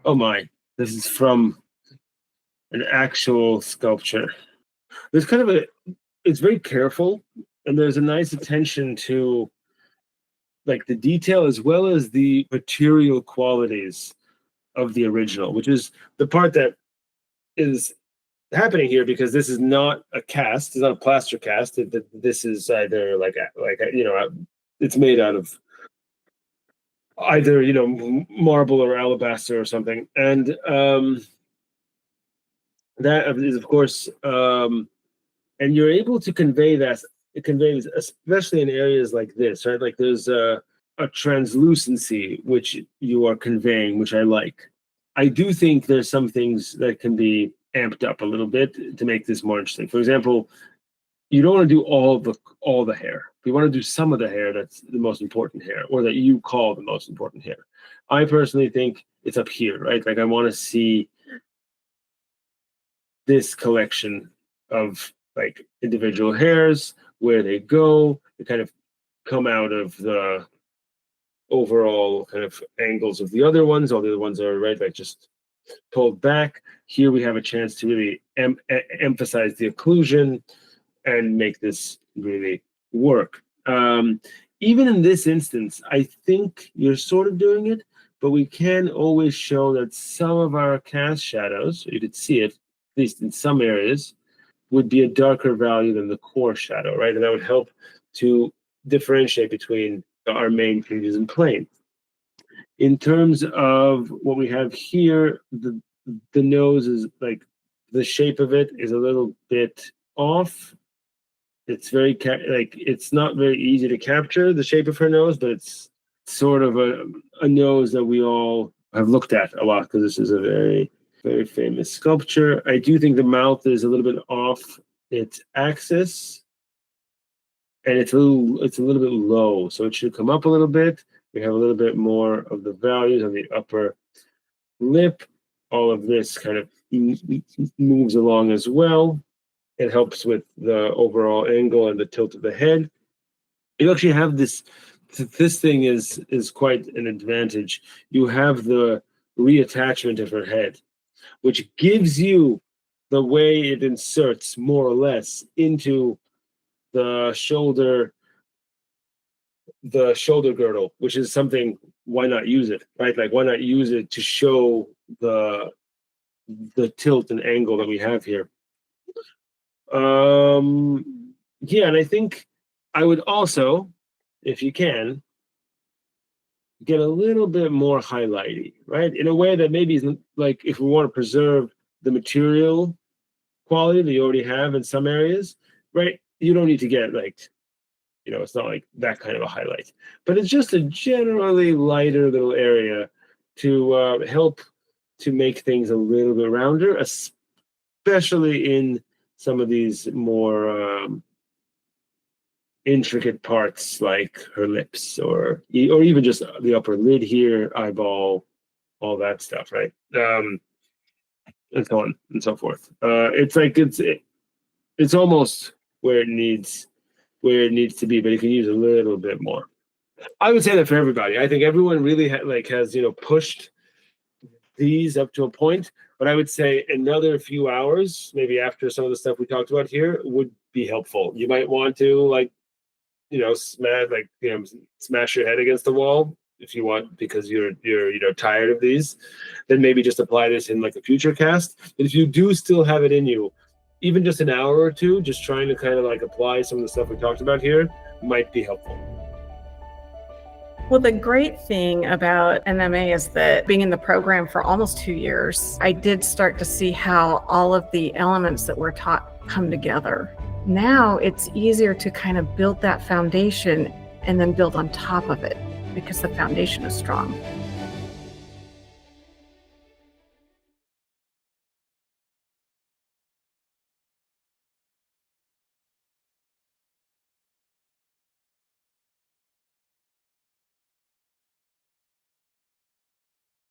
Oh my, this is from an actual sculpture. There's kind of it's very careful, and there's a nice attention to like the detail as well as the material qualities of the original, which is the part that is happening here because this is not a cast, it's not a plaster cast. This is either it's made out of either marble or alabaster or something, and that is of course, and you're able to convey that. It conveys, especially in areas like this, right? Like there's a translucency which you are conveying, which I like. I do think there's some things that can be amped up a little bit to make this more interesting. For example, you don't want to do all the hair. You want to do some of the hair that's the most important hair, or that you call the most important hair. I personally think it's up here, right? Like I want to see this collection of like individual hairs, where they go, they kind of come out of the overall kind of angles of the other ones. All the other ones are right, like just pulled back. Here we have a chance to really emphasize the occlusion and make this really work. Even in this instance, I think you're sort of doing it, but we can always show that some of our cast shadows, you could see it, at least in some areas, would be a darker value than the core shadow, right? And that would help to differentiate between our main pages and plane. In terms of what we have here, the nose is like, the shape of it is a little bit off. It's very it's not very easy to capture the shape of her nose, but it's sort of a nose that we all have looked at a lot because this is a very, very famous sculpture. I do think the mouth is a little bit off its axis, and it's a little bit low, so it should come up a little bit. We have a little bit more of the values on the upper lip. All of this kind of moves along as well. It helps with the overall angle and the tilt of the head. You actually have this thing is quite an advantage. You have the reattachment of her head, which gives you the way it inserts more or less into the shoulder girdle, which is something, why not use it, right? Like why not use it to show the tilt and angle that we have here. Yeah, and I think I would also, if you can, get a little bit more highlighty, right? In a way that maybe isn't like, if we want to preserve the material quality that you already have in some areas, right? You don't need to get like, it's not like that kind of a highlight, but it's just a generally lighter little area to help to make things a little bit rounder, especially in some of these more intricate parts like her lips or even just the upper lid here, eyeball, all that stuff, right? And so on and so forth. It's like it's almost where it needs to be, but you can use a little bit more. I would say that for everybody. I think everyone really has pushed these up to a point, but I would say another few hours, maybe after some of the stuff we talked about here, would be helpful. You might want to smash your head against the wall if you want, because you're tired of these. Then maybe just apply this in like a future cast. But if you do still have it in you, even just an hour or two, just trying to kind of like apply some of the stuff we talked about here might be helpful. Well, the great thing about NMA is that being in the program for almost 2 years, I did start to see how all of the elements that we're taught come together. Now it's easier to kind of build that foundation and then build on top of it because the foundation is strong.